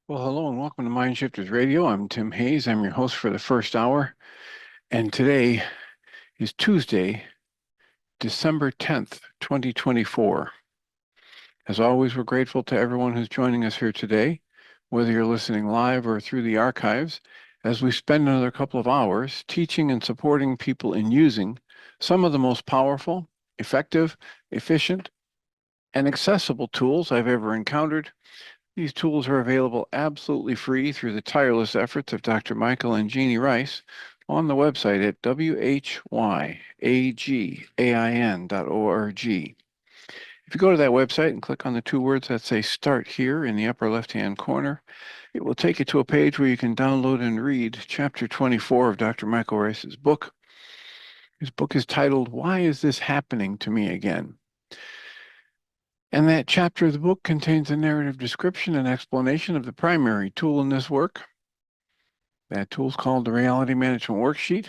Well, hello and welcome to Mind Shifters Radio. I'm Tim Hayes. I'm your host for the first hour. And today is Tuesday, December 10th, 2024. As always, we're grateful to everyone who's joining us here today, whether you're listening live or through the archives, as we spend another couple of hours teaching and supporting people in using some of the most powerful, effective, efficient, and accessible tools I've ever encountered. These tools are available absolutely free through the tireless efforts of Dr. Michael and Jeanie Ryce on the website at whyagain.org. If you go to that website and click on the two words that say Start Here in the upper left-hand corner, it will take you to a page where you can download and read Chapter 24 of Dr. Michael Ryce's book. His book is titled, Why Is This Happening to Me Again? And that chapter of the book contains a narrative description and explanation of the primary tool in this work. That tool is called the Reality Management Worksheet,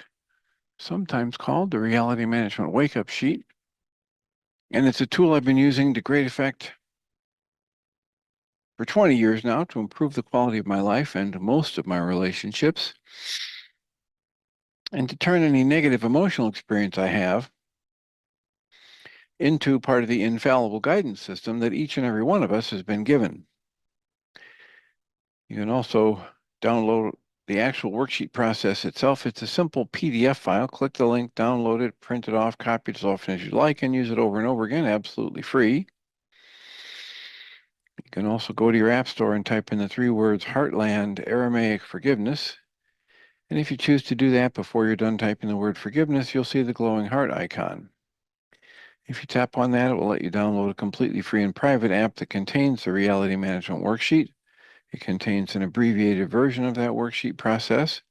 sometimes called the Reality Management Wake-Up Sheet. And it's a tool I've been using to great effect for 20 years now to improve the quality of my life and most of my relationships, and to turn any negative emotional experience I have into part of the infallible guidance system that each and every one of us has been given. You can also download the actual worksheet process itself. It's a simple PDF file. Click the link, download it, print it off, copy it as often as you like, and use it over and over again, absolutely free. You can also go to your app store and type in the three words Heartland Aramaic Forgiveness. And if you choose to do that before you're done typing the word forgiveness, you'll see the glowing heart icon. If you tap on that, it will let you download a completely free and private app that contains the Reality Management Worksheet. It contains an abbreviated version of that worksheet process,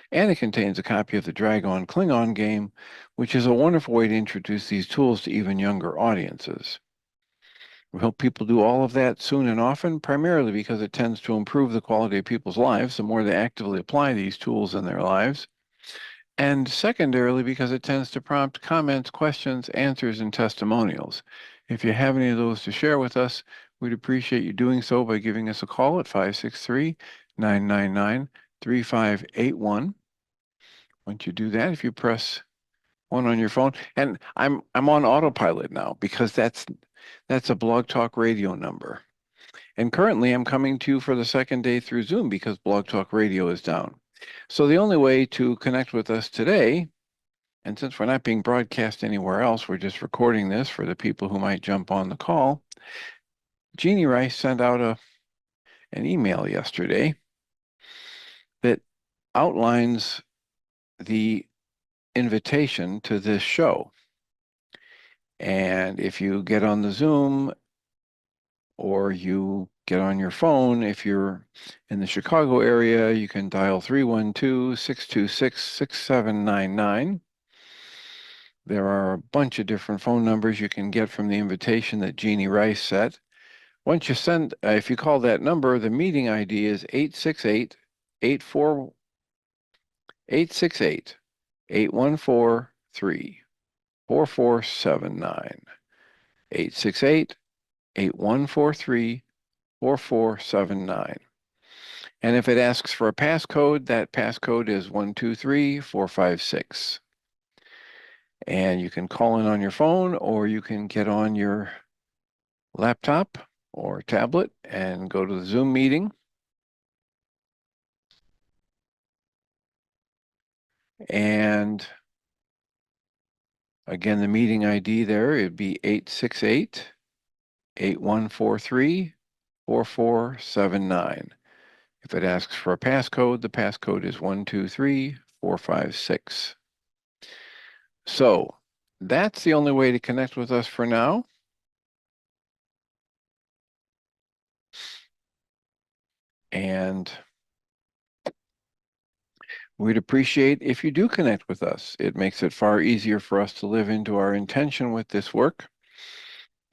and it contains a copy of the Dragon Klingon game, which is a wonderful way to introduce these tools to even younger audiences. We hope people do all of that soon and often, primarily because it tends to improve the quality of people's lives the more they actively apply these tools in their lives, and secondarily because it tends to prompt comments, questions, answers, and testimonials. If you have any of those to share with us, we'd appreciate you doing so by giving us a call at 563-999-3581. Once you do that, if you press one on your phone, and I'm on autopilot now because that's a Blog Talk Radio number. And currently I'm coming to you for the second day through Zoom because Blog Talk Radio is down. So the only way to connect with us today, and since we're not being broadcast anywhere else, we're just recording this for the people who might jump on the call. Jeanie Ryce sent out an email yesterday that outlines the invitation to this show. And if you get on the Zoom or you get on your phone, if you're in the Chicago area, you can dial 312-626-6799. There are a bunch of different phone numbers you can get from the invitation that Jeanie Ryce set. Once you send, if you call that number, the meeting ID is 868-814-3-4479. 868-8143-4479. And if it asks for a passcode, that passcode is 123456. And you can call in on your phone, or you can get on your laptop or tablet and go to the Zoom meeting. And again, the meeting ID there, it'd be 868-8143-4479. If it asks for a passcode, the passcode is 123456. So that's the only way to connect with us for now. And we'd appreciate if you do connect with us. It makes it far easier for us to live into our intention with this work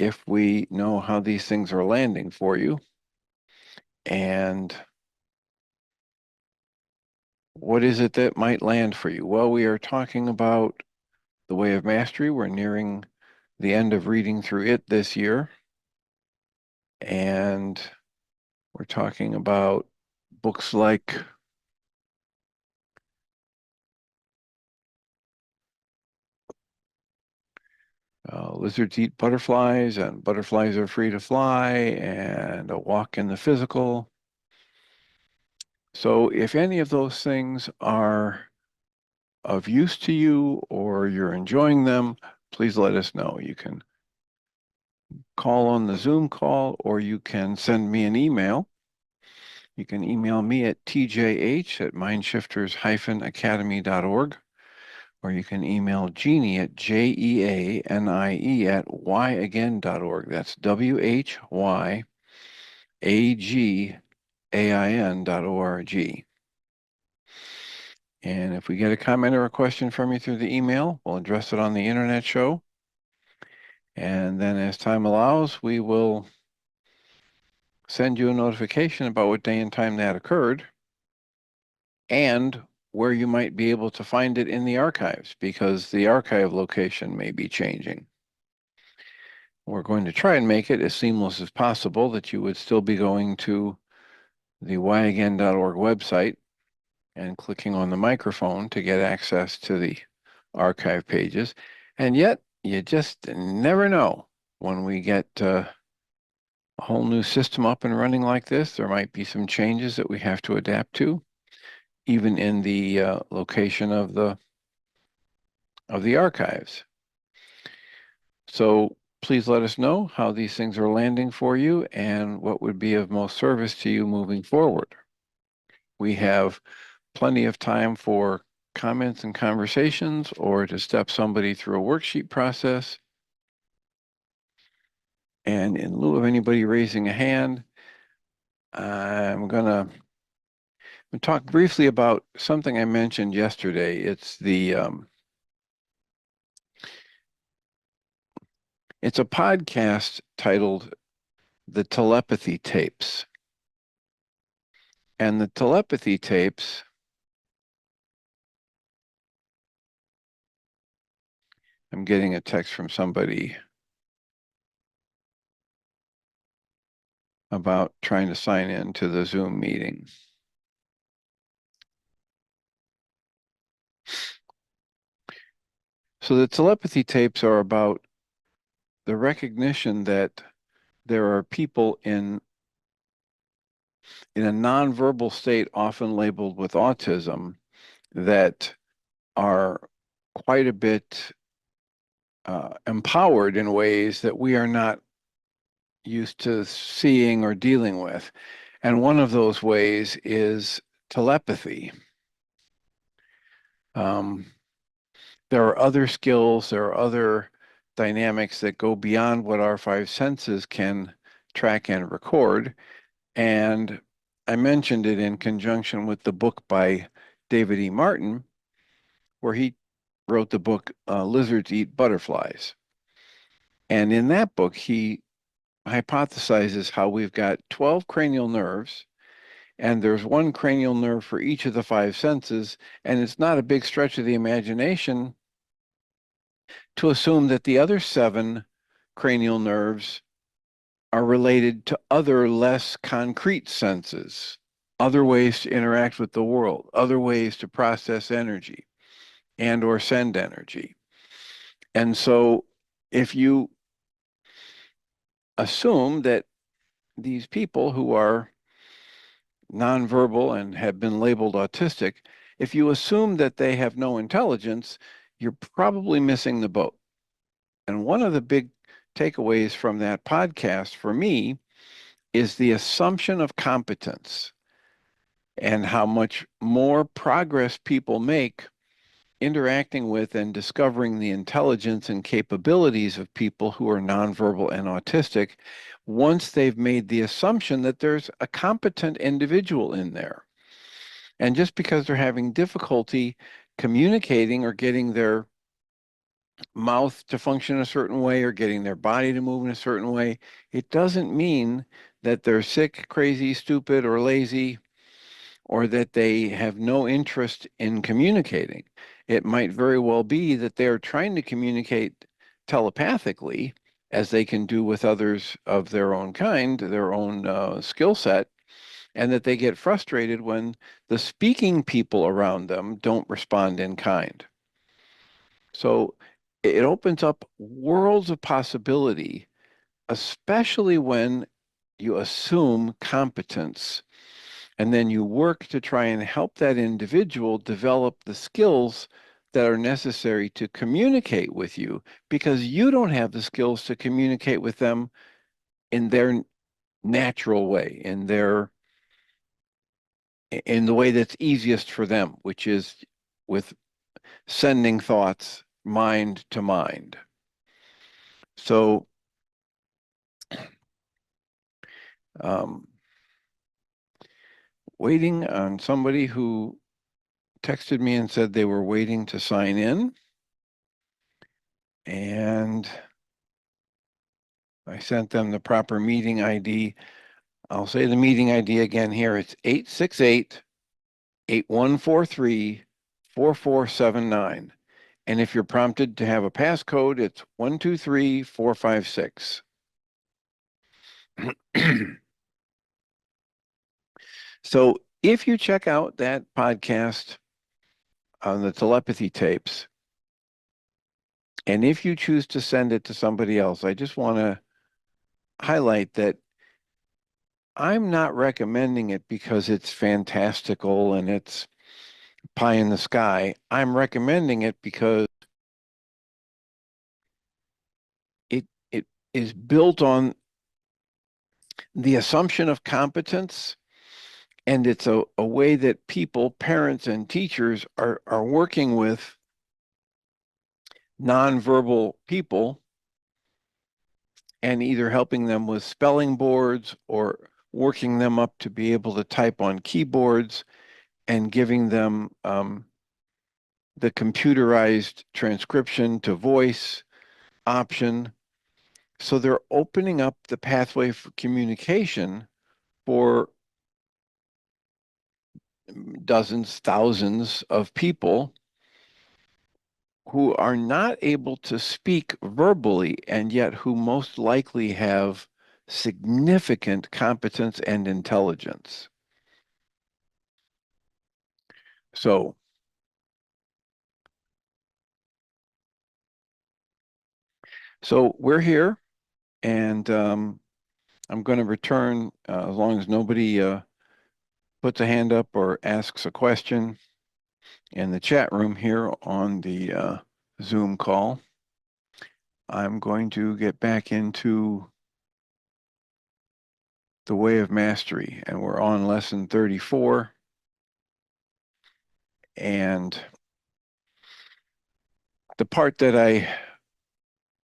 if we know how these things are landing for you. And what is it that might land for you? Well, we are talking about The Way of Mastery. We're nearing the end of reading through it this year. And we're talking about books like Lizards Eat Butterflies and Butterflies Are Free to Fly and A Walk in the Physical. So if any of those things are of use to you or you're enjoying them, please let us know. You can call on the Zoom call or you can send me an email. You can email me at tjh@mindshifters-academy.org, or you can email Jeanie at jeanie at yagain.org. That's whyagain.org. And if we get a comment or a question from you through the email, we'll address it on the internet show. And then as time allows, we will send you a notification about what day and time that occurred and where you might be able to find it in the archives, because the archive location may be changing. We're going to try and make it as seamless as possible, that you would still be going to the whyagain.org website and clicking on the microphone to get access to the archive pages. And yet, you just never know. When we get a whole new system up and running like this, there might be some changes that we have to adapt to, even in the location of the archives. So please let us know how these things are landing for you and what would be of most service to you moving forward. We have plenty of time for comments and conversations, or to step somebody through a worksheet process. And in lieu of anybody raising a hand, I'm going to talk briefly about something I mentioned yesterday. It's it's a podcast titled The Telepathy Tapes. And the Telepathy Tapes I'm getting a text from somebody about trying to sign in to the Zoom meeting. So the telepathy tapes are about the recognition that there are people in a nonverbal state, often labeled with autism, that are quite a bit empowered in ways that we are not used to seeing or dealing with. And one of those ways is telepathy. There are other skills, there are other dynamics that go beyond what our five senses can track and record. And I mentioned it in conjunction with the book by David E. Martin, where he wrote the book Lizards Eat Butterflies. And in that book, he hypothesizes how we've got 12 cranial nerves, and there's one cranial nerve for each of the five senses. And it's not a big stretch of the imagination to assume that the other 7 cranial nerves are related to other less concrete senses, other ways to interact with the world, other ways to process energy and or send energy. And so if you assume that these people who are nonverbal and have been labeled autistic, if you assume that they have no intelligence, you're probably missing the boat. And one of the big takeaways from that podcast for me is the assumption of competence and how much more progress people make interacting with and discovering the intelligence and capabilities of people who are nonverbal and autistic once they've made the assumption that there's a competent individual in there. And just because they're having difficulty communicating or getting their mouth to function a certain way or getting their body to move in a certain way, it doesn't mean that they're sick, crazy, stupid, or lazy, or that they have no interest in communicating. It might very well be that they're trying to communicate telepathically, as they can do with others of their own kind, their own skill set, and that they get frustrated when the speaking people around them don't respond in kind. So it opens up worlds of possibility, especially when you assume competence and then you work to try and help that individual develop the skills that are necessary to communicate with you because you don't have the skills to communicate with them in their natural way, in the way that's easiest for them, which is with sending thoughts mind to mind. So um, waiting on somebody who texted me and said they were waiting to sign in, and I sent them the proper meeting ID. I'll say the meeting ID again here. It's 868-8143-4479. And if you're prompted to have a passcode, it's 123456. So if you check out that podcast on the telepathy tapes, and if you choose to send it to somebody else, I just want to highlight that I'm not recommending it because it's fantastical and it's pie in the sky. I'm recommending it because it is built on the assumption of competence, and it's a way that people, parents and teachers are working with nonverbal people and either helping them with spelling boards or working them up to be able to type on keyboards and giving them the computerized transcription to voice option. So they're opening up the pathway for communication for dozens, thousands of people who are not able to speak verbally and yet who most likely have significant competence and intelligence. So, so we're here, and I'm going to return as long as nobody puts a hand up or asks a question in the chat room here on the Zoom call. I'm going to get back into the way of mastery, and we're on lesson 34. And the part that I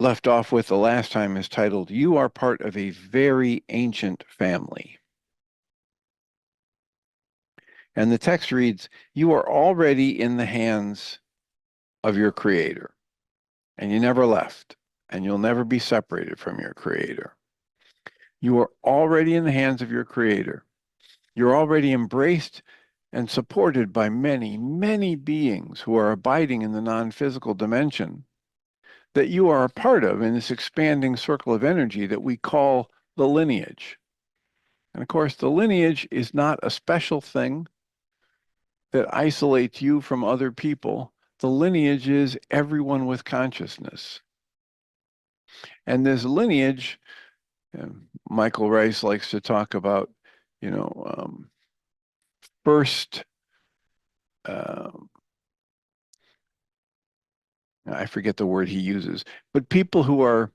left off with the last time is titled, You Are Part of a Very Ancient Family. And the text reads, You are already in the hands of your Creator, and you never left, and you'll never be separated from your Creator. You are already in the hands of your Creator. You're already embraced and supported by many, many beings who are abiding in the non-physical dimension that you are a part of in this expanding circle of energy that we call the lineage. And of course, the lineage is not a special thing that isolates you from other people. The lineage is everyone with consciousness. And this lineage, Michael Rice likes to talk about, you know, first, I forget the word he uses, but people who are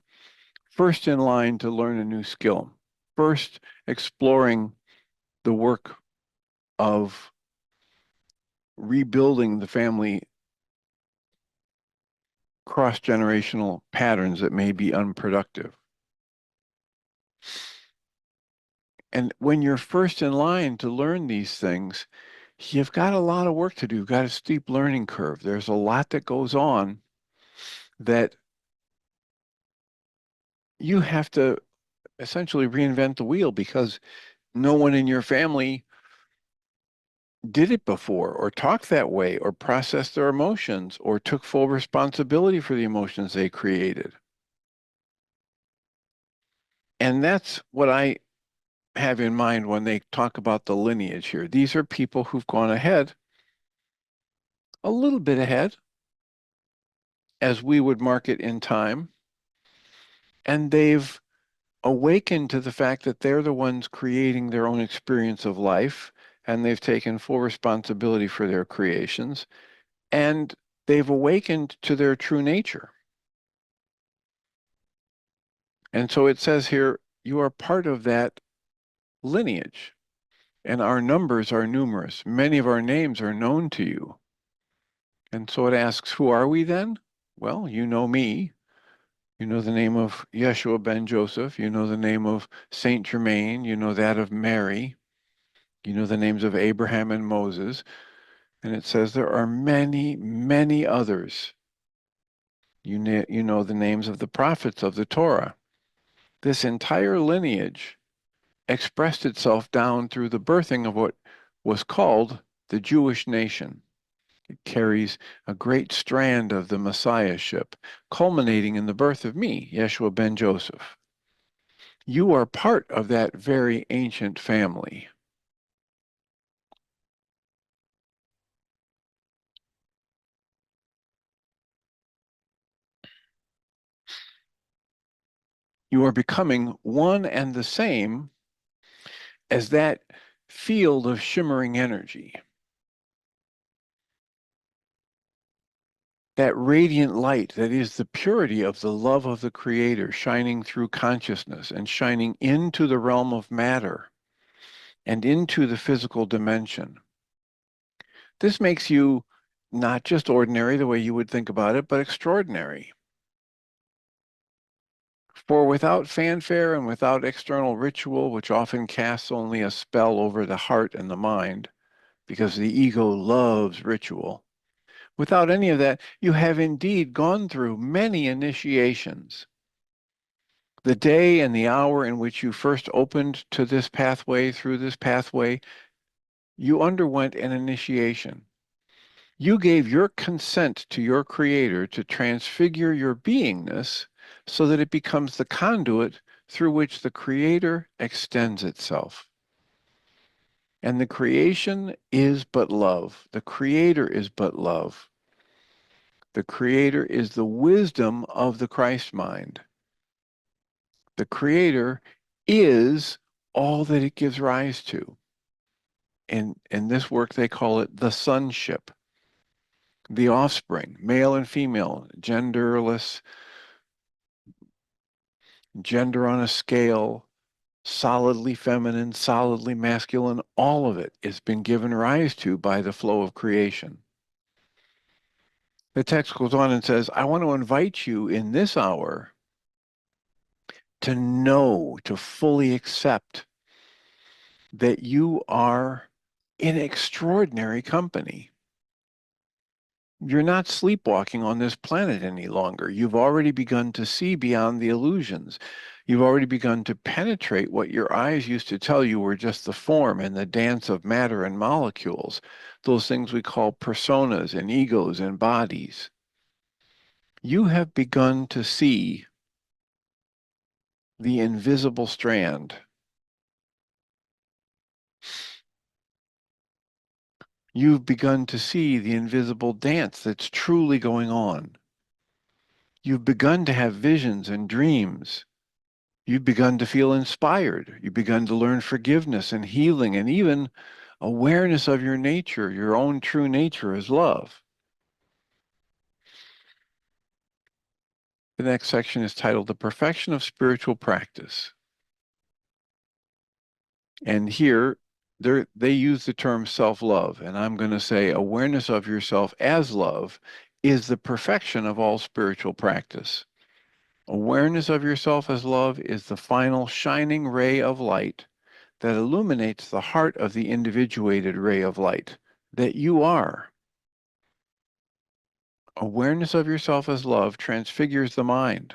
first in line to learn a new skill, first exploring the work of rebuilding the family cross-generational patterns that may be unproductive. And when you're first in line to learn these things, you've got a lot of work to do. You've got a steep learning curve. There's a lot that goes on that you have to essentially reinvent the wheel because no one in your family did it before or talked that way or processed their emotions or took full responsibility for the emotions they created. And that's what I have in mind when they talk about the lineage here. These are people who've gone ahead, a little bit ahead, as we would mark it in time, and they've awakened to the fact that they're the ones creating their own experience of life, and they've taken full responsibility for their creations, and they've awakened to their true nature. And so it says here, you are part of that lineage, and our numbers are numerous. Many of our names are known to you. And so it asks, who are we then? Well, you know me. You know the name of Yeshua ben Joseph. You know the name of Saint Germain. You know that of Mary. You know the names of Abraham and Moses. And it says there are many, many others. You know the names of the prophets of the Torah. This entire lineage expressed itself down through the birthing of what was called the Jewish nation. It carries a great strand of the Messiahship, culminating in the birth of me, Yeshua ben Joseph. You are part of that very ancient family. You are becoming one and the same as that field of shimmering energy, that radiant light that is the purity of the love of the Creator shining through consciousness and shining into the realm of matter and into the physical dimension. This makes you not just ordinary the way you would think about it, but extraordinary. For without fanfare and without external ritual, which often casts only a spell over the heart and the mind, because the ego loves ritual, without any of that, you have indeed gone through many initiations. The day and the hour in which you first opened to this pathway, through this pathway, you underwent an initiation. You gave your consent to your Creator to transfigure your beingness so that it becomes the conduit through which the Creator extends itself. And the creation is but love. The Creator is but love. The Creator is the wisdom of the Christ mind. The Creator is all that it gives rise to. In this work, they call it the sonship, the offspring, male and female, genderless, gender on a scale, solidly feminine, solidly masculine, all of it has been given rise to by the flow of creation. The text goes on and says, I want to invite you in this hour to know, to fully accept that you are in extraordinary company. You're not sleepwalking on this planet any longer. You've already begun to see beyond the illusions. You've already begun to penetrate what your eyes used to tell you were just the form and the dance of matter and molecules, those things we call personas and egos and bodies. You have begun to see the invisible strand. You've begun to see the invisible dance that's truly going on. You've begun to have visions and dreams. You've begun to feel inspired. You've begun to learn forgiveness and healing and even awareness of your nature, your own true nature as love. The next section is titled The Perfection of Spiritual Practice. And here, they use the term self-love, and I'm going to say awareness of yourself as love is the perfection of all spiritual practice. Awareness of yourself as love is the final shining ray of light that illuminates the heart of the individuated ray of light that you are. Awareness of yourself as love transfigures the mind,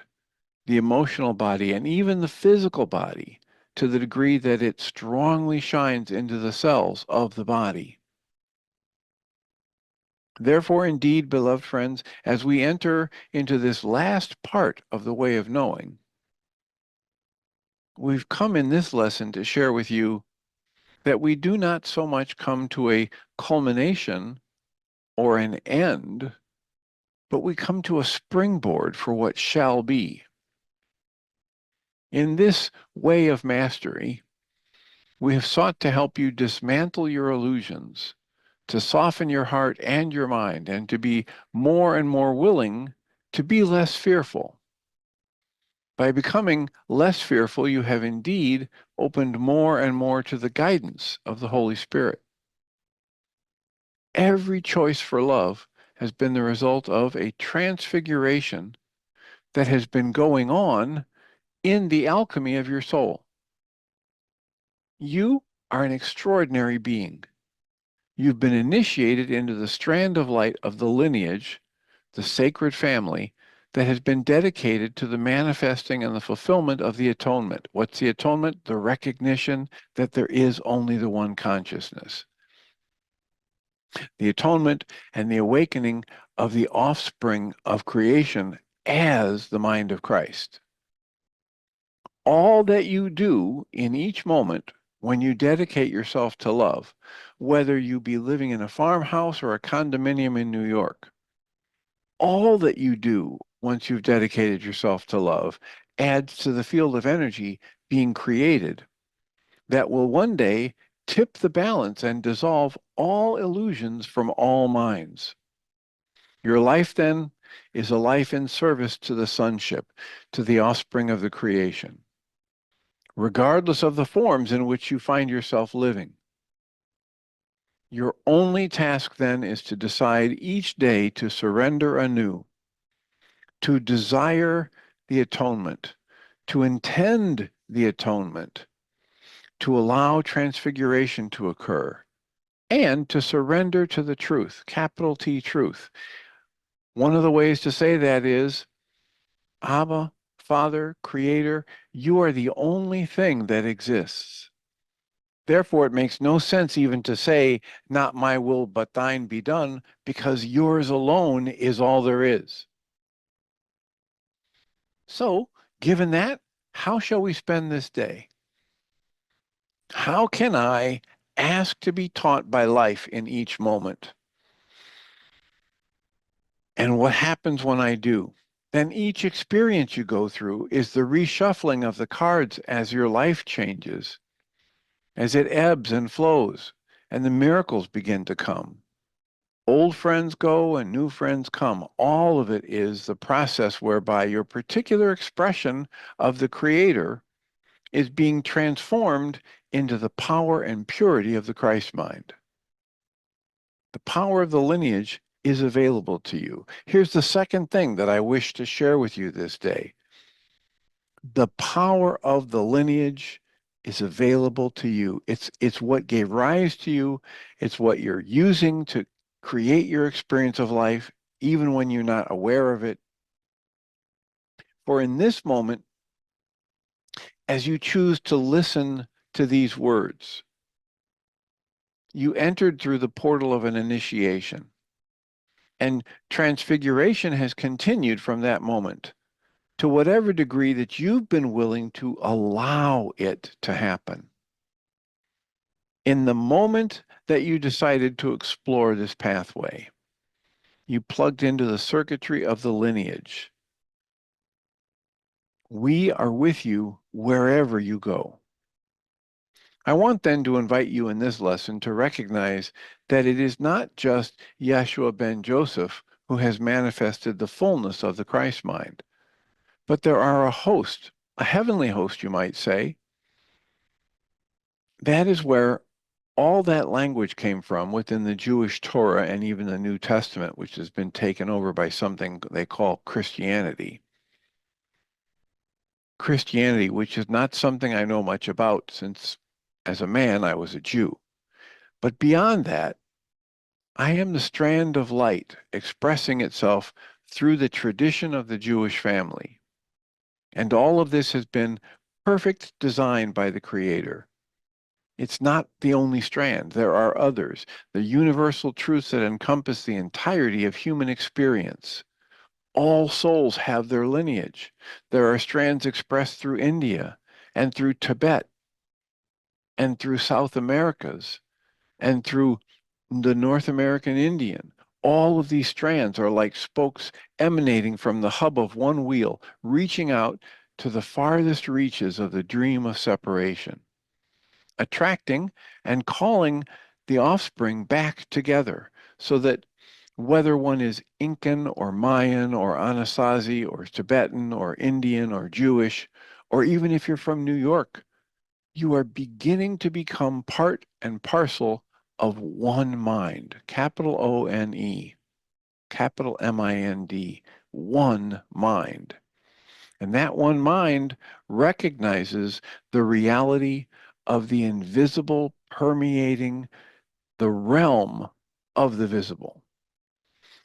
the emotional body, and even the physical body to the degree that it strongly shines into the cells of the body. Therefore, indeed, beloved friends, as we enter into this last part of the way of knowing, We've come in this lesson to share with you that we do not so much come to a culmination or an end, but we come to a springboard for what shall be. In this way of mastery, we have sought to help you dismantle your illusions, to soften your heart and your mind, and to be more and more willing to be less fearful. By becoming less fearful, you have indeed opened more and more to the guidance of the Holy Spirit. Every choice for love has been the result of a transfiguration that has been going on in the alchemy of your soul. You are an extraordinary being. You've been initiated into the strand of light of the lineage, the sacred family, that has been dedicated to the manifesting and the fulfillment of the atonement. What's the atonement? The recognition that there is only the one consciousness. The atonement and the awakening of the offspring of creation as the mind of Christ. All that you do in each moment when you dedicate yourself to love, whether you be living in a farmhouse or a condominium in New York, all that you do once you've dedicated yourself to love adds to the field of energy being created that will one day tip the balance and dissolve all illusions from all minds. Your life, then, is a life in service to the sonship, to the offspring of the creation, regardless of the forms in which you find yourself living. Your only task, then, is to decide each day to surrender anew, to desire the atonement, to intend the atonement, to allow transfiguration to occur, and to surrender to the truth, capital T truth. One of the ways to say that is, Abba, Father, Creator, you are the only thing that exists. Therefore, it makes no sense even to say, not my will, but thine be done, because yours alone is all there is. So, given that, how shall we spend this day? How can I ask to be taught by life in each moment? And what happens when I do? Then each experience you go through is the reshuffling of the cards as your life changes, as it ebbs and flows, and the miracles begin to come. Old friends go and new friends come. All of it is the process whereby your particular expression of the Creator is being transformed into the power and purity of the Christ mind. The power of the lineage is available to you. Here's the second thing that I wish to share with you this day. The power of the lineage is available to you. It's what gave rise to you. It's what you're using to create your experience of life, even when you're not aware of it. For in this moment, as you choose to listen to these words, you entered through the portal of an initiation. And transfiguration has continued from that moment to whatever degree that you've been willing to allow it to happen. In the moment that you decided to explore this pathway, you plugged into the circuitry of the lineage. We are with you wherever you go. I want then to invite you in this lesson to recognize that it is not just Yeshua ben Joseph who has manifested the fullness of the Christ mind, but there are a host, a heavenly host, you might say. That is where all that language came from within the Jewish Torah and even the New Testament, which has been taken over by something they call Christianity. Christianity, which is not something I know much about since as a man I was a Jew. But beyond that, I am the strand of light expressing itself through the tradition of the Jewish family. And all of this has been perfect design by the Creator. It's not the only strand. There are others, the universal truths that encompass the entirety of human experience. All souls have their lineage. There are strands expressed through India and through Tibet, and through South Americas, and through the North American Indian. All of these strands are like spokes emanating from the hub of one wheel, reaching out to the farthest reaches of the dream of separation, attracting and calling the offspring back together, so that whether one is Incan or Mayan or Anasazi or Tibetan or Indian or Jewish, or even if you're from New York, you are beginning to become part and parcel of one mind, capital O-N-E, capital M-I-N-D, one mind. And that one mind recognizes the reality of the invisible permeating the realm of the visible.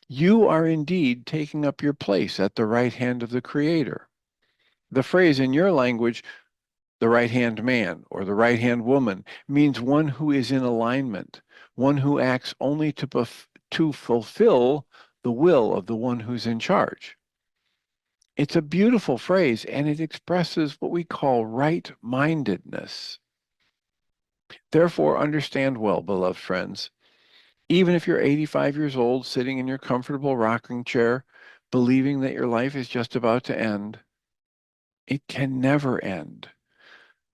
You are indeed taking up your place at the right hand of the Creator. The phrase in your language, the right-hand man or the right-hand woman, means one who is in alignment, one who acts only to fulfill the will of the one who's in charge. It's a beautiful phrase, and it expresses what we call right-mindedness. Therefore, understand well, beloved friends, even if you're 85 years old, sitting in your comfortable rocking chair, believing that your life is just about to end, it can never end.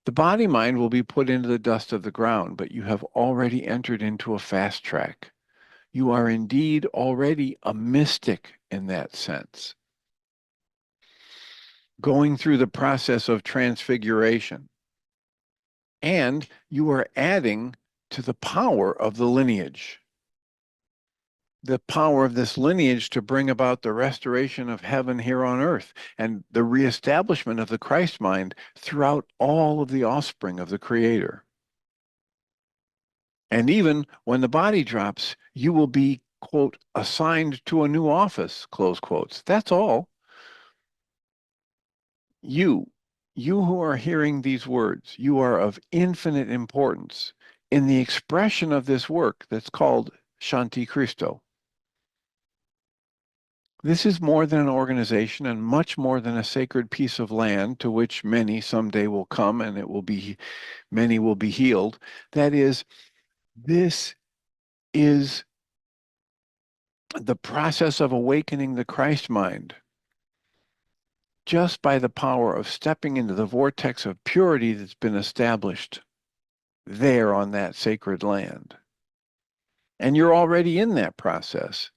The body-mind will be put into the dust of the ground, but you have already entered into a fast track. You are indeed already a mystic in that sense, going through the process of transfiguration. And you are adding to the power of the lineage. The power of this lineage to bring about the restoration of heaven here on earth and the reestablishment of the Christ mind throughout all of the offspring of the Creator. And even when the body drops, you will be, quote, assigned to a new office, close quotes. That's all. You who are hearing these words, you are of infinite importance in the expression of this work that's called Shanti Christo. This is more than an organization and much more than a sacred piece of land to which many someday will come and many will be healed. That is, this is the process of awakening the Christ mind just by the power of stepping into the vortex of purity that's been established there on that sacred land. And you're already in that process.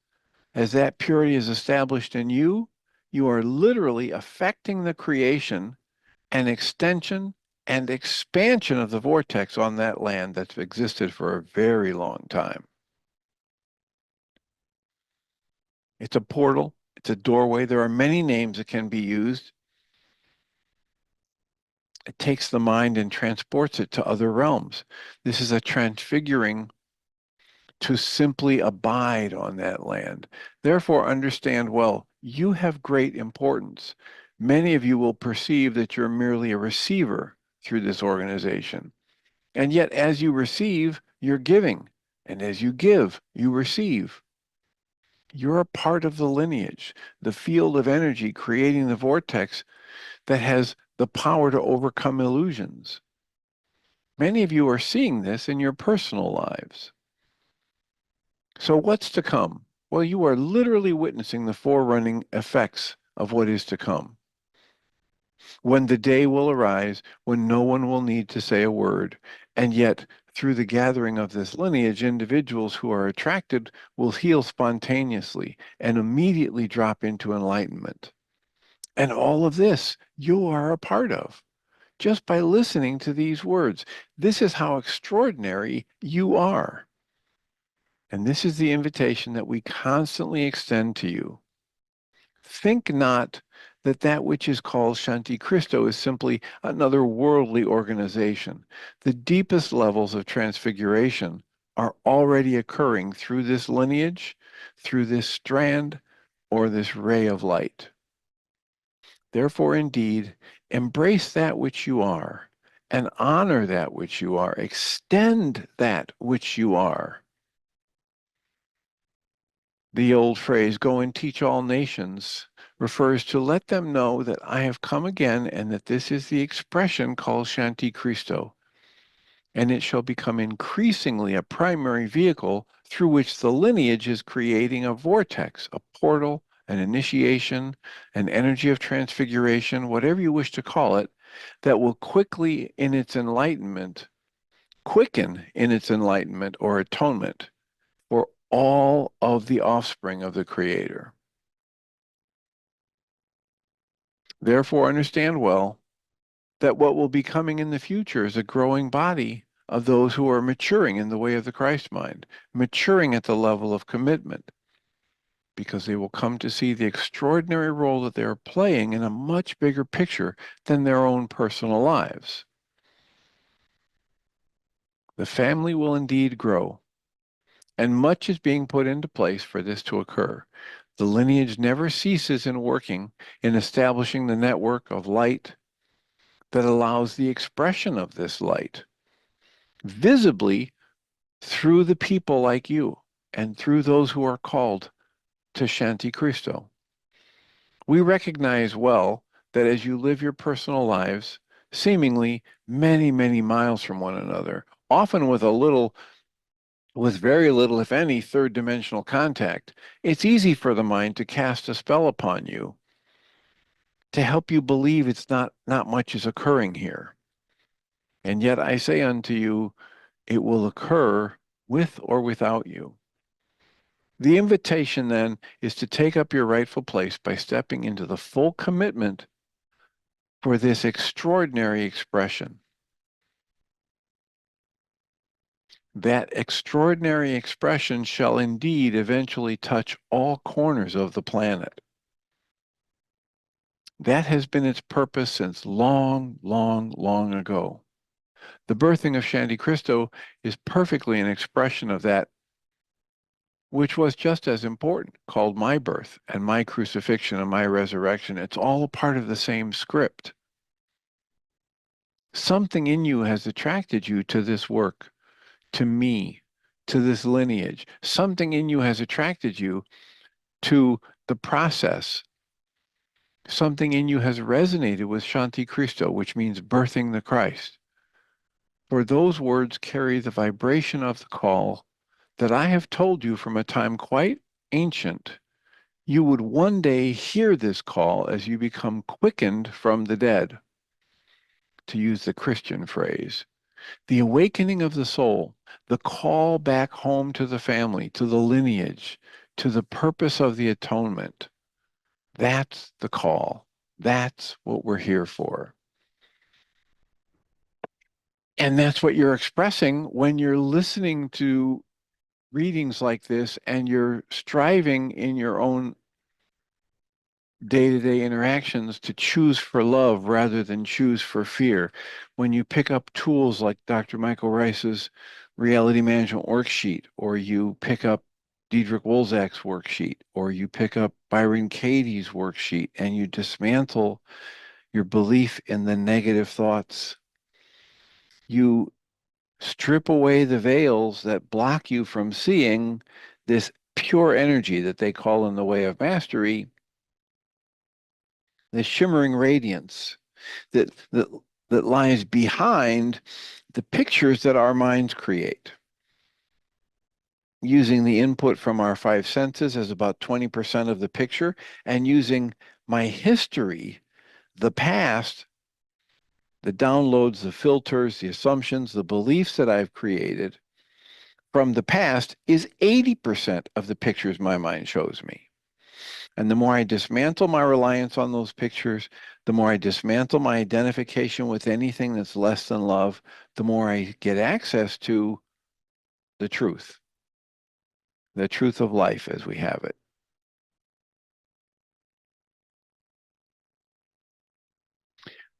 As that purity is established in you, you are literally affecting the creation and extension and expansion of the vortex on that land that's existed for a very long time. It's a portal, it's a doorway. There are many names that can be used. It takes the mind and transports it to other realms. This is a transfiguring to simply abide on that land. Therefore, understand well, you have great importance. Many of you will perceive that you're merely a receiver through this organization. And yet, as you receive, you're giving. And as you give, you receive. You're a part of the lineage, the field of energy creating the vortex that has the power to overcome illusions. Many of you are seeing this in your personal lives. So what's to come? Well, you are literally witnessing the forerunning effects of what is to come. When the day will arise when no one will need to say a word, and yet through the gathering of this lineage, individuals who are attracted will heal spontaneously and immediately drop into enlightenment. And all of this you are a part of just by listening to these words. This is how extraordinary you are. And this is the invitation that we constantly extend to you. Think not that that which is called Shanti Christo is simply another worldly organization. The deepest levels of transfiguration are already occurring through this lineage, through this strand, or this ray of light. Therefore, indeed, embrace that which you are and honor that which you are. Extend that which you are. The old phrase, go and teach all nations, refers to let them know that I have come again and that this is the expression called Shanti Christo, and it shall become increasingly a primary vehicle through which the lineage is creating a vortex, a portal, an initiation, an energy of transfiguration, whatever you wish to call it, that will quicken in its enlightenment or atonement for all of the offspring of the Creator. Therefore, understand well that what will be coming in the future is a growing body of those who are maturing in the way of the Christ mind, maturing at the level of commitment, because they will come to see the extraordinary role that they are playing in a much bigger picture than their own personal lives. The family will indeed grow, and much is being put into place for this to occur. The lineage never ceases in working in establishing the network of light that allows the expression of this light visibly through the people like you and through those who are called to Shanti Christo. We recognize well that as you live your personal lives, seemingly many, many miles from one another, often with very little, if any, third dimensional contact, it's easy for the mind to cast a spell upon you to help you believe it's not much is occurring here. And yet I say unto you, it will occur with or without you. The invitation then is to take up your rightful place by stepping into the full commitment for this extraordinary expression. That extraordinary expression shall indeed eventually touch all corners of the planet. That has been its purpose since long, long, long ago. The birthing of Shanti Christo is perfectly an expression of that, which was just as important, called my birth and my crucifixion and my resurrection. It's all a part of the same script. Something in you has attracted you to this work, to me, to this lineage. Something in you has attracted you to the process. Something in you has resonated with Shanti Christo, which means birthing the Christ. For those words carry the vibration of the call that I have told you from a time quite ancient. You would one day hear this call as you become quickened from the dead, to use the Christian phrase. The awakening of the soul, the call back home to the family, to the lineage, to the purpose of the atonement. That's the call. That's what we're here for. And that's what you're expressing when you're listening to readings like this and you're striving in your own day-to-day interactions to choose for love rather than choose for fear. When you pick up tools like Dr. Michael Rice's reality management worksheet, or you pick up Diedrich Wolzak's worksheet, or you pick up Byron Katie's worksheet, and you dismantle your belief in the negative thoughts, you strip away the veils that block you from seeing this pure energy that they call in the way of mastery, the shimmering radiance that, that, that lies behind the pictures that our minds create. Using the input from our five senses as about 20% of the picture, and using my history, the past, the downloads, the filters, the assumptions, the beliefs that I've created from the past is 80% of the pictures my mind shows me. And the more I dismantle my reliance on those pictures, the more I dismantle my identification with anything that's less than love, the more I get access to the truth of life as we have it.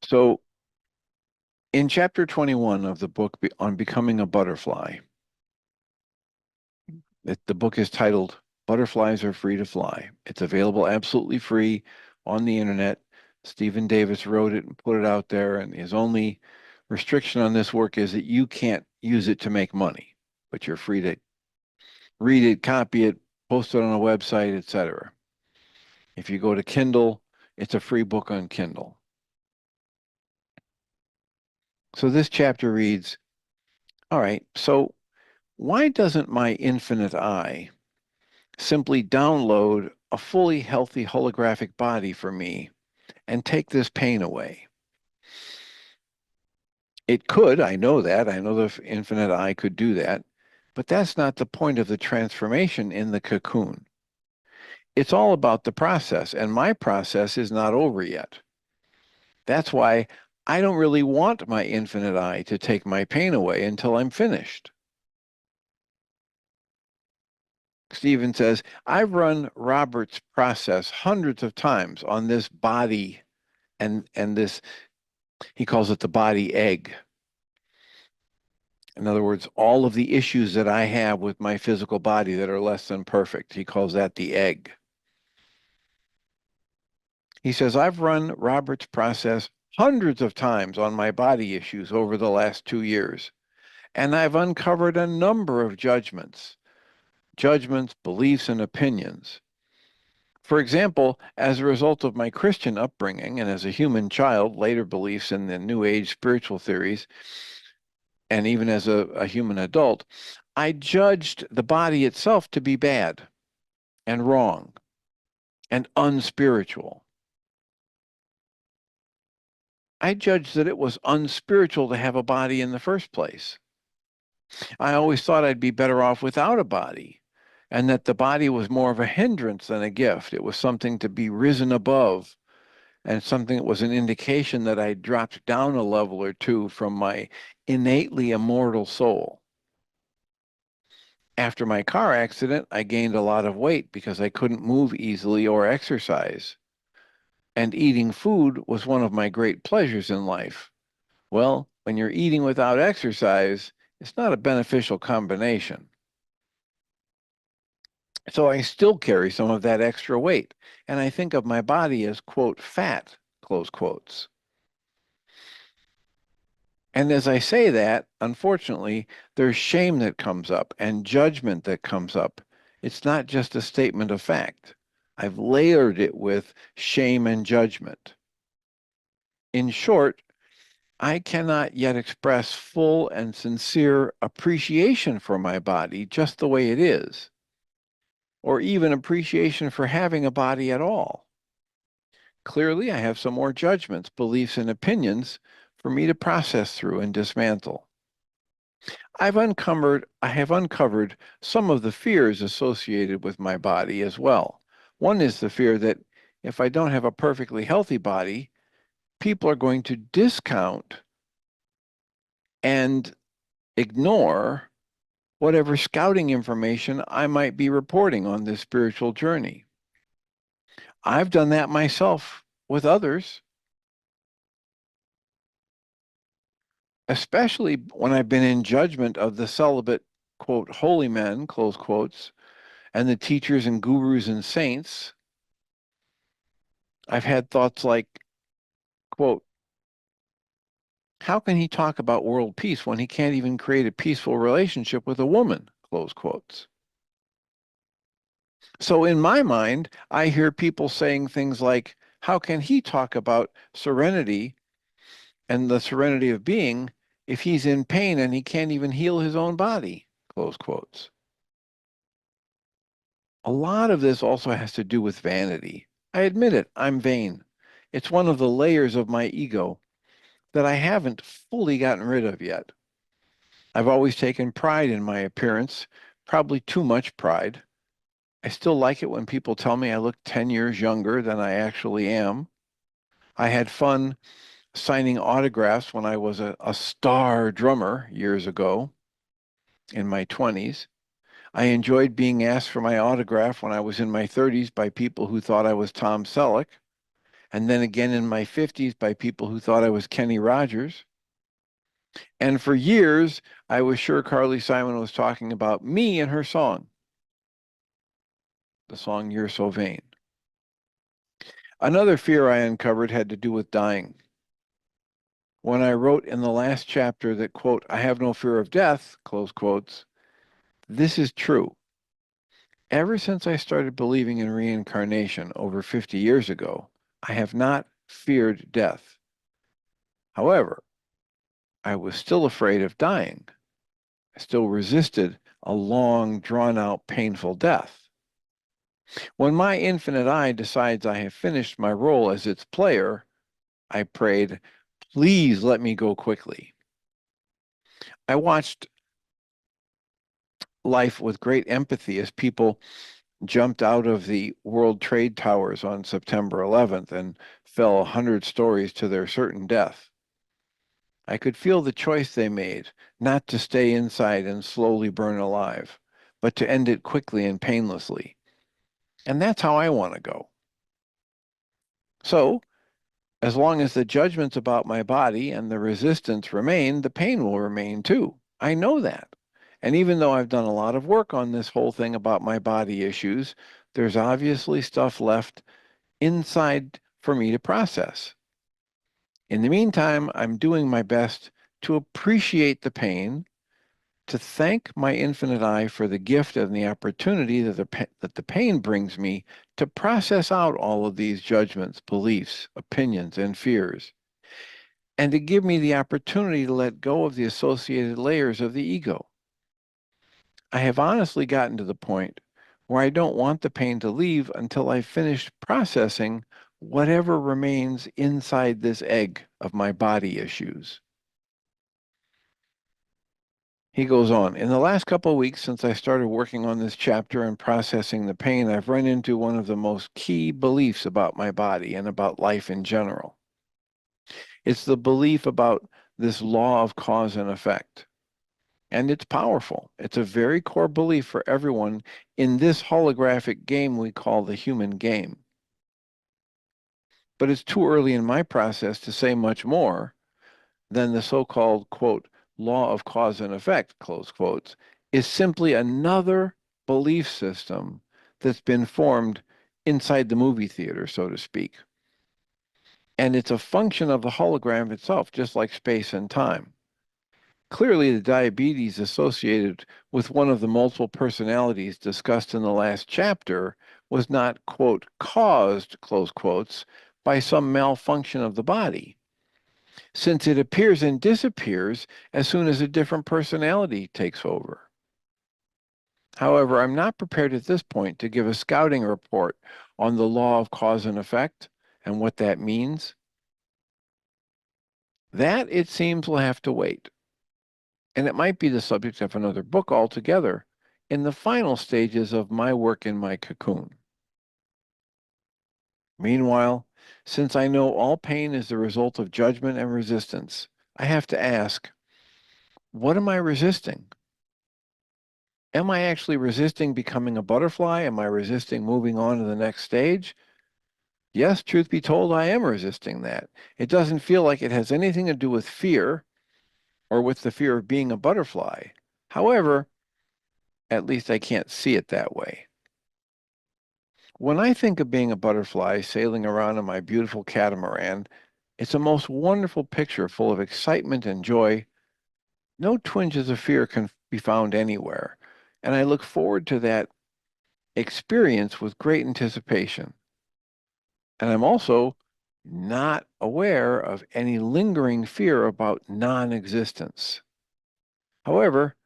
So in chapter 21 of the book on becoming a butterfly, the book is titled Butterflies Are Free to Fly. It's available absolutely free on the internet. Stephen Davis wrote it and put it out there, and his only restriction on this work is that you can't use it to make money, but you're free to read it, copy it, post it on a website, etc. If you go to Kindle, it's a free book on Kindle. So this chapter reads, all right, so why doesn't my infinite I simply download a fully healthy holographic body for me and take this pain away? It could, I know that. I know the infinite I could do that, but that's not the point of the transformation in the cocoon. It's all about the process, and my process is not over yet. That's why I don't really want my infinite I to take my pain away until I'm finished. Stephen says, I've run Robert's process hundreds of times on this body and this, he calls it the body egg. In other words, all of the issues that I have with my physical body that are less than perfect, he calls that the egg. He says, I've run Robert's process hundreds of times on my body issues over the last 2 years, and I've uncovered a number of judgments, beliefs, and opinions. For example, as a result of my Christian upbringing and as a human child, later beliefs in the New Age spiritual theories, and even as a human adult, I judged the body itself to be bad and wrong and unspiritual. I judged that it was unspiritual to have a body in the first place. I always thought I'd be better off without a body, and that the body was more of a hindrance than a gift. It was something to be risen above, and something that was an indication that I dropped down a level or two from my innately immortal soul. After my car accident, I gained a lot of weight because I couldn't move easily or exercise. And eating food was one of my great pleasures in life. Well, when you're eating without exercise, it's not a beneficial combination. So I still carry some of that extra weight, and I think of my body as, quote, fat, close quotes. And as I say that, unfortunately, there's shame that comes up and judgment that comes up. It's not just a statement of fact. I've layered it with shame and judgment. In short, I cannot yet express full and sincere appreciation for my body just the way it is, or even appreciation for having a body at all. Clearly, I have some more judgments, beliefs, and opinions for me to process through and dismantle. I have uncovered some of the fears associated with my body as well. One is the fear that if I don't have a perfectly healthy body, people are going to discount and ignore whatever scouting information I might be reporting on this spiritual journey. I've done that myself with others, especially when I've been in judgment of the celibate, quote, holy men, close quotes, and the teachers and gurus and saints. I've had thoughts like, quote, how can he talk about world peace when he can't even create a peaceful relationship with a woman, close quotes. So in my mind, I hear people saying things like, how can he talk about serenity and the serenity of being if he's in pain and he can't even heal his own body, close quotes. A lot of this also has to do with vanity. I admit it, I'm vain. It's one of the layers of my ego that I haven't fully gotten rid of yet. I've always taken pride in my appearance, probably too much pride. I still like it when people tell me I look 10 years younger than I actually am. I had fun signing autographs when I was a star drummer years ago in my 20s. I enjoyed being asked for my autograph when I was in my 30s by people who thought I was Tom Selleck, and then again in my 50s by people who thought I was Kenny Rogers. And for years, I was sure Carly Simon was talking about me and her song, the song You're So Vain. Another fear I uncovered had to do with dying. When I wrote in the last chapter that, quote, I have no fear of death, close quotes, this is true. Ever since I started believing in reincarnation over 50 years ago, I have not feared death. However, I was still afraid of dying. I still resisted a long, drawn-out, painful death. When my infinite I decides I have finished my role as its player, I prayed, please let me go quickly. I watched life with great empathy as people jumped out of the World Trade Towers on September 11th and fell 100 stories to their certain death. I could feel the choice they made, not to stay inside and slowly burn alive, but to end it quickly and painlessly. And that's how I want to go. So, as long as the judgments about my body and the resistance remain, the pain will remain too. I know that. And even though I've done a lot of work on this whole thing about my body issues, there's obviously stuff left inside for me to process. In the meantime, I'm doing my best to appreciate the pain, to thank my infinite I for the gift and the opportunity that the pain brings me to process out all of these judgments, beliefs, opinions, and fears, and to give me the opportunity to let go of the associated layers of the ego. I have honestly gotten to the point where I don't want the pain to leave until I've finished processing whatever remains inside this egg of my body issues. He goes on, in the last couple of weeks since I started working on this chapter and processing the pain, I've run into one of the most key beliefs about my body and about life in general. It's the belief about this law of cause and effect. And it's powerful. It's a very core belief for everyone in this holographic game we call the human game. But it's too early in my process to say much more than the so-called, quote, law of cause and effect, close quotes, is simply another belief system that's been formed inside the movie theater, so to speak. And it's a function of the hologram itself, just like space and time. Clearly, the diabetes associated with one of the multiple personalities discussed in the last chapter was not, quote, caused, close quotes, by some malfunction of the body, since it appears and disappears as soon as a different personality takes over. However, I'm not prepared at this point to give a scouting report on the law of cause and effect and what that means. That, it seems, will have to wait. And it might be the subject of another book altogether in the final stages of my work in my cocoon. Meanwhile, since I know all pain is the result of judgment and resistance, I have to ask, what am I resisting? Am I actually resisting becoming a butterfly? Am I resisting moving on to the next stage? Yes, truth be told, I am resisting that. It doesn't feel like it has anything to do with fear or with the fear of being a butterfly. However, at least I can't see it that way. When I think of being a butterfly sailing around on my beautiful catamaran, it's a most wonderful picture full of excitement and joy. No twinges of fear can be found anywhere, and I look forward to that experience with great anticipation. And I'm also not aware of any lingering fear about non-existence. However,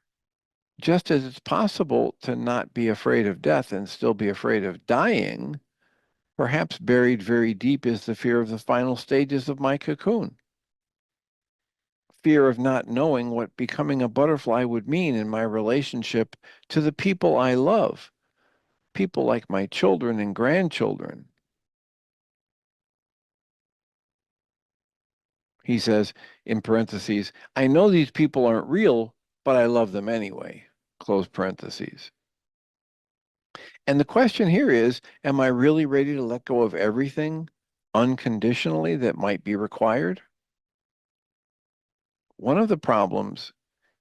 just as it's possible to not be afraid of death and still be afraid of dying, perhaps buried very deep is the fear of the final stages of my cocoon. Fear of not knowing what becoming a butterfly would mean in my relationship to the people I love, people like my children and grandchildren. He says, in parentheses, I know these people aren't real, but I love them anyway, close parentheses. And the question here is, am I really ready to let go of everything unconditionally that might be required? One of the problems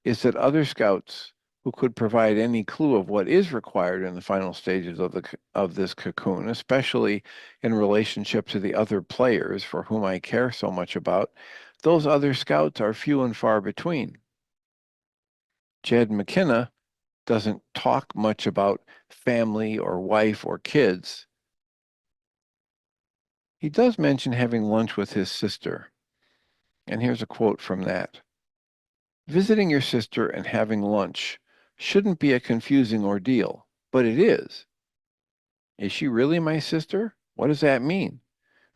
is that other scouts who could provide any clue of what is required in the final stages of this cocoon, especially in relationship to the other players for whom I care so much about, those other scouts are few and far between. Jed McKenna doesn't talk much about family or wife or kids. He does mention having lunch with his sister. And here's a quote from that. Visiting your sister and having lunch shouldn't be a confusing ordeal, but it is. Is she really my sister? What does that mean?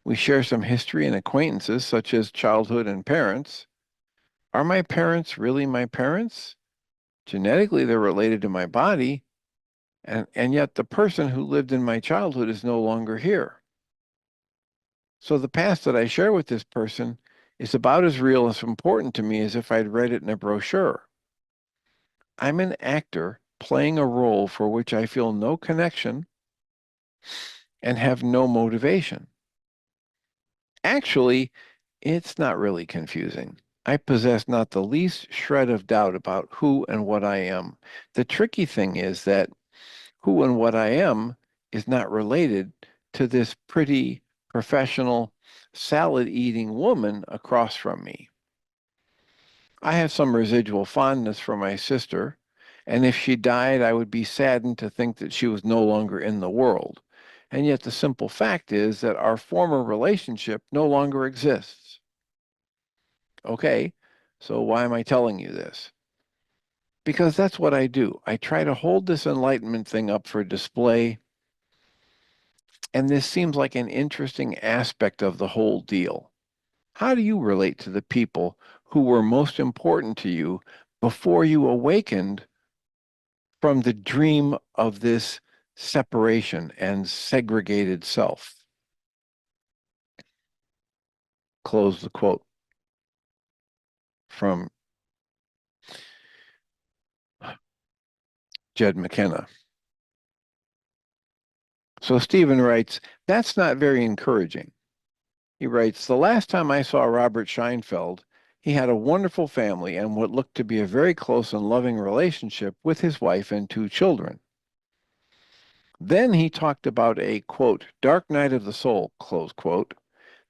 We share some history and acquaintances, such as childhood and parents. Are my parents really my parents? Genetically, they're related to my body, and yet the person who lived in my childhood is no longer here. So the past that I share with this person is about as real as important to me as if I'd read it in a brochure. I'm an actor playing a role for which I feel no connection and have no motivation. Actually, it's not really confusing. I possess not the least shred of doubt about who and what I am. The tricky thing is that who and what I am is not related to this pretty professional salad-eating woman across from me. I have some residual fondness for my sister, and if she died, I would be saddened to think that she was no longer in the world. And yet the simple fact is that our former relationship no longer exists. Okay, so why am I telling you this? Because that's what I do. I try to hold this enlightenment thing up for display, and this seems like an interesting aspect of the whole deal. How do you relate to the people who were most important to you before you awakened from the dream of this separation and segregated self? Close the quote from Jed McKenna. So Stephen writes, that's not very encouraging. He writes, the last time I saw Robert Scheinfeld, he had a wonderful family and what looked to be a very close and loving relationship with his wife and two children. Then he talked about a, quote, dark night of the soul, close quote,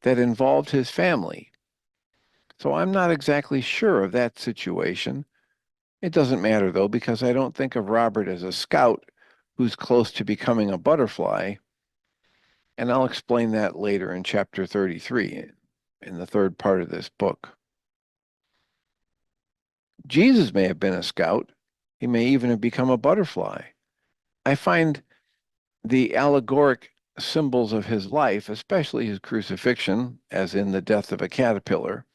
that involved his family. So I'm not exactly sure of that situation. It doesn't matter, though, because I don't think of Robert as a scout who's close to becoming a butterfly, and I'll explain that later in chapter 33, in the third part of this book. Jesus may have been a scout. He may even have become a butterfly. I find the allegoric symbols of his life, especially his crucifixion, as in the death of a caterpillar,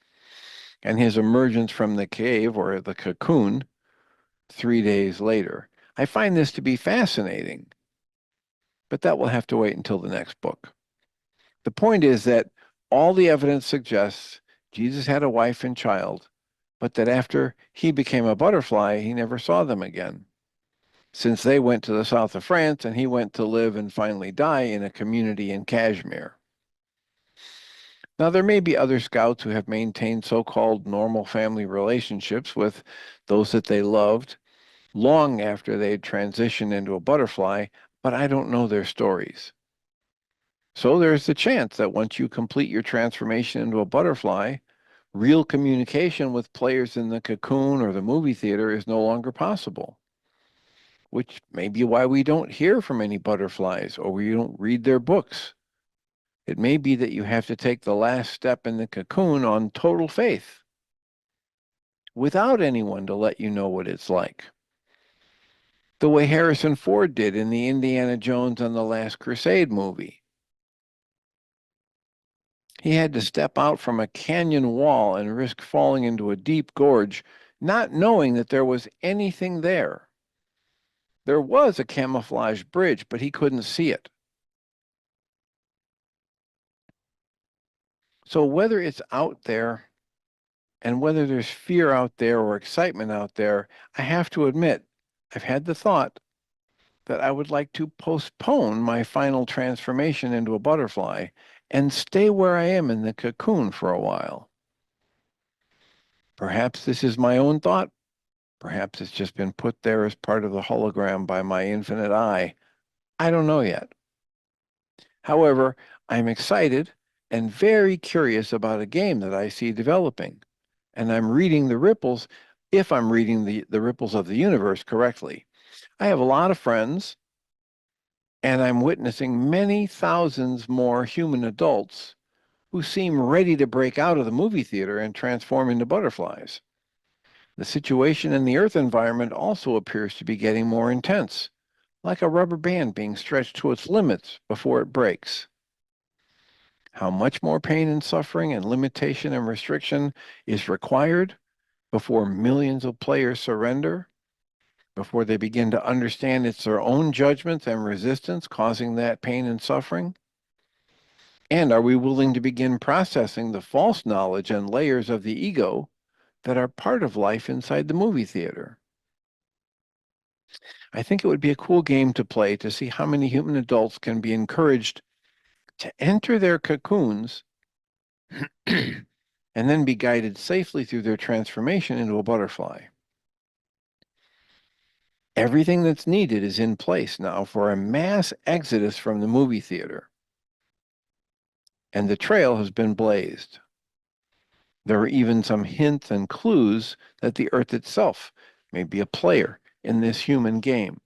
and his emergence from the cave or the cocoon 3 days later. I find this to be fascinating, but that will have to wait until the next book. The point is that all the evidence suggests Jesus had a wife and child, but that after he became a butterfly, he never saw them again, since they went to the south of France and he went to live and finally die in a community in Kashmir. Now, there may be other scouts who have maintained so-called normal family relationships with those that they loved long after they had transitioned into a butterfly, but I don't know their stories. So there's the chance that once you complete your transformation into a butterfly, real communication with players in the cocoon or the movie theater is no longer possible, which may be why we don't hear from any butterflies or we don't read their books. It may be that you have to take the last step in the cocoon on total faith without anyone to let you know what it's like. The way Harrison Ford did in the Indiana Jones and the Last Crusade movie. He had to step out from a canyon wall and risk falling into a deep gorge, not knowing that there was anything there. There was a camouflage bridge, but he couldn't see it. So whether it's out there and whether there's fear out there or excitement out there, I have to admit, I've had the thought that I would like to postpone my final transformation into a butterfly and stay where I am in the cocoon for a while. Perhaps this is my own thought. Perhaps it's just been put there as part of the hologram by my infinite eye. I don't know yet. However, I'm excited and very curious about a game that I see developing. And I'm reading the ripples, if I'm reading the ripples of the universe correctly. I have a lot of friends, and I'm witnessing many thousands more human adults who seem ready to break out of the movie theater and transform into butterflies. The situation in the Earth environment also appears to be getting more intense, like a rubber band being stretched to its limits before it breaks. How much more pain and suffering and limitation and restriction is required before millions of players surrender, before they begin to understand it's their own judgments and resistance causing that pain and suffering? And are we willing to begin processing the false knowledge and layers of the ego that are part of life inside the movie theater? I think it would be a cool game to play to see how many human adults can be encouraged to enter their cocoons and then be guided safely through their transformation into a butterfly. Everything that's needed is in place now for a mass exodus from the movie theater, and the trail has been blazed. There are even some hints and clues that the Earth itself may be a player in this human game,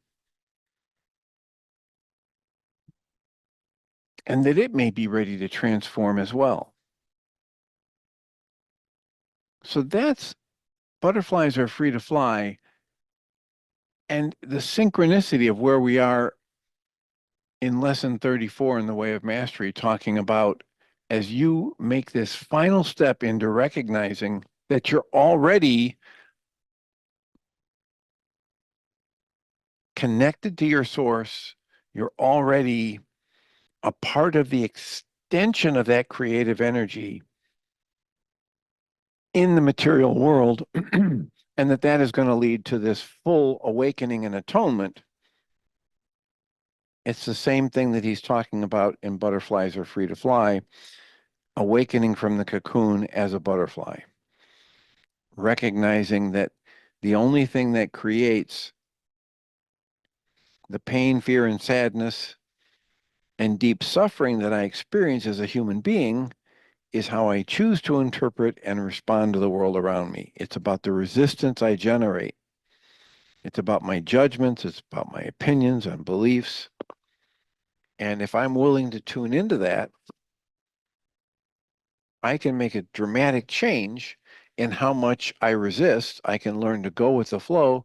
and that it may be ready to transform as well. So that's Butterflies Are Free to Fly, and the synchronicity of where we are in lesson 34 in the Way of Mastery, talking about as you make this final step into recognizing that you're already connected to your source, you're already a part of the extension of that creative energy in the material world, and that is going to lead to this full awakening and atonement. It's the same thing that he's talking about in Butterflies Are Free to Fly, awakening from the cocoon as a butterfly, recognizing that the only thing that creates the pain, fear, and sadness and deep suffering that I experience as a human being is how I choose to interpret and respond to the world around me. It's about the resistance I generate. It's about my judgments. It's about my opinions and beliefs. And if I'm willing to tune into that, I can make a dramatic change in how much I resist. I can learn to go with the flow,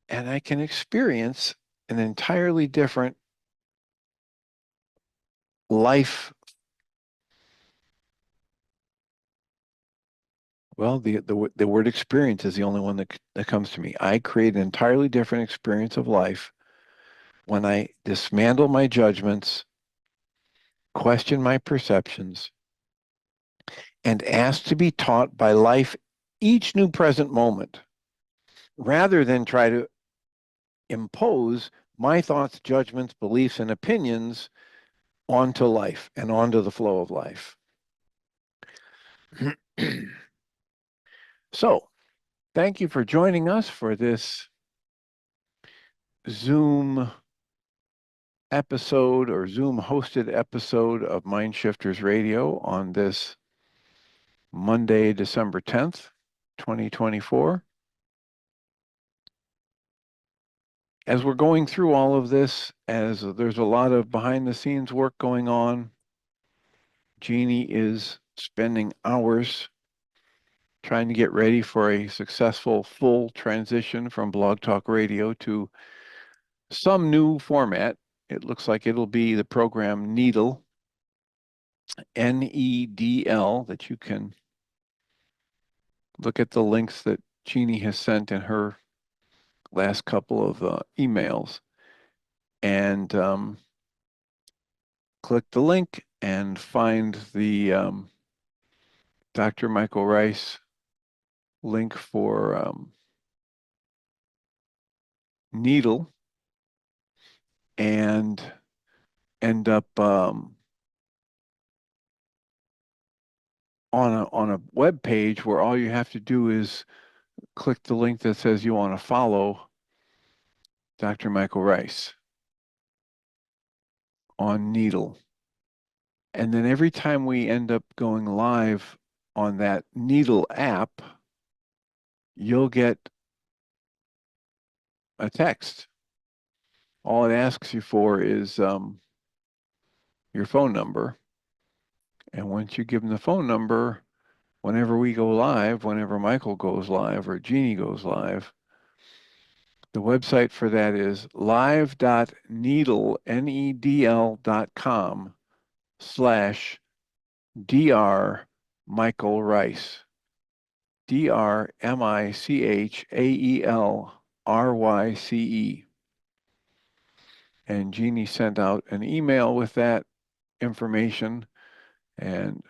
and I can experience an entirely different life. Well, the word experience is the only one that comes to me. I create an entirely different experience of life when I dismantle my judgments, question my perceptions, and ask to be taught by life each new present moment, rather than try to impose my thoughts, judgments, beliefs, and opinions onto life and onto the flow of life. So, thank you for joining us for this Zoom episode or Zoom hosted episode of Mind Shifters Radio on this Monday, December 10th, 2024. As we're going through all of this, as there's a lot of behind the scenes work going on, Jeanie is spending hours trying to get ready for a successful full transition from BlogTalk Radio to some new format. It looks like it'll be the program Nedl, Nedl, that you can look at the links that Jeanie has sent in her last couple of emails, and click the link and find the Dr. Michael Ryce link for Nedl, and end up on a web page where all you have to do is click the link that says you want to follow Dr. Michael Ryce on Nedl. And then every time we end up going live on that Nedl app, you'll get a text all it asks you for is your phone number. And once you give them the phone number, whenever we go live, whenever Michael goes live or Jeanie goes live, the website for that is live.nedl, nedl.com/Dr. Michael Ryce. DrMichaelRyce. And Jeanie sent out an email with that information, and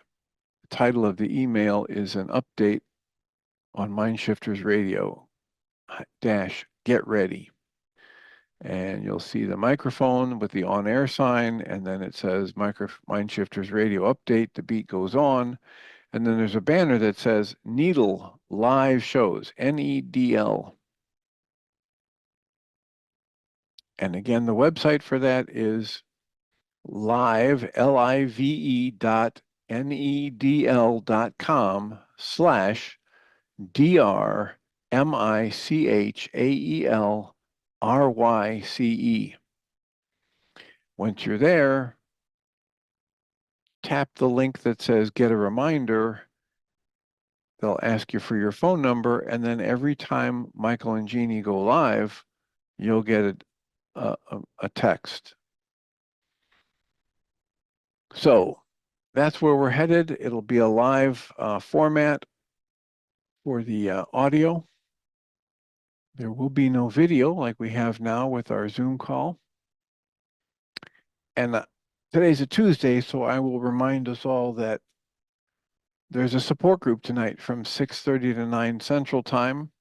the title of the email is an update on Mindshifters Radio dash get ready. And you'll see the microphone with the on-air sign, and then it says Mindshifters Radio update, the beat goes on, and then there's a banner that says Nedl live shows, Nedl. And again, the website for that is live, live.nedl.com/DrMichaelRyce. Once you're there, tap the link that says get a reminder. They'll ask you for your phone number, and then every time Michael and Jeanie go live, you'll get a text. So that's where we're headed. It'll be a live format for the audio. There will be no video like we have now with our Zoom call. And today's a Tuesday, so I will remind us all that there's a support group tonight from 6:30 to 9 Central Time.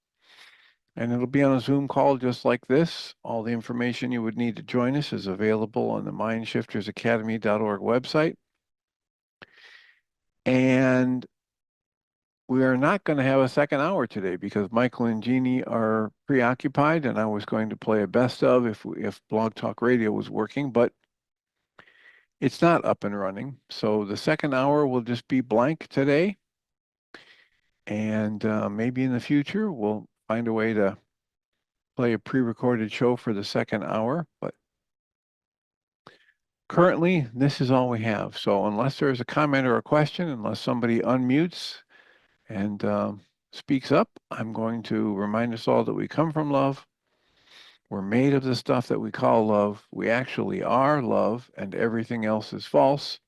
And it'll be on a Zoom call just like this. All the information you would need to join us is available on the mindshiftersacademy.org website. And we are not going to have a second hour today because Michael and Jeanie are preoccupied, and I was going to play a best of if BlogTalk Radio was working, but it's not up and running. So the second hour will just be blank today. And maybe in the future, we'll find a way to play a pre-recorded show for the second hour. But currently, this is all we have. So unless there's a comment or a question, unless somebody unmutes and speaks up, I'm going to remind us all that we come from love. We're made of the stuff that we call love. We actually are love, and everything else is false.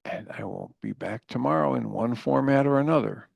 And I will be back tomorrow in one format or another.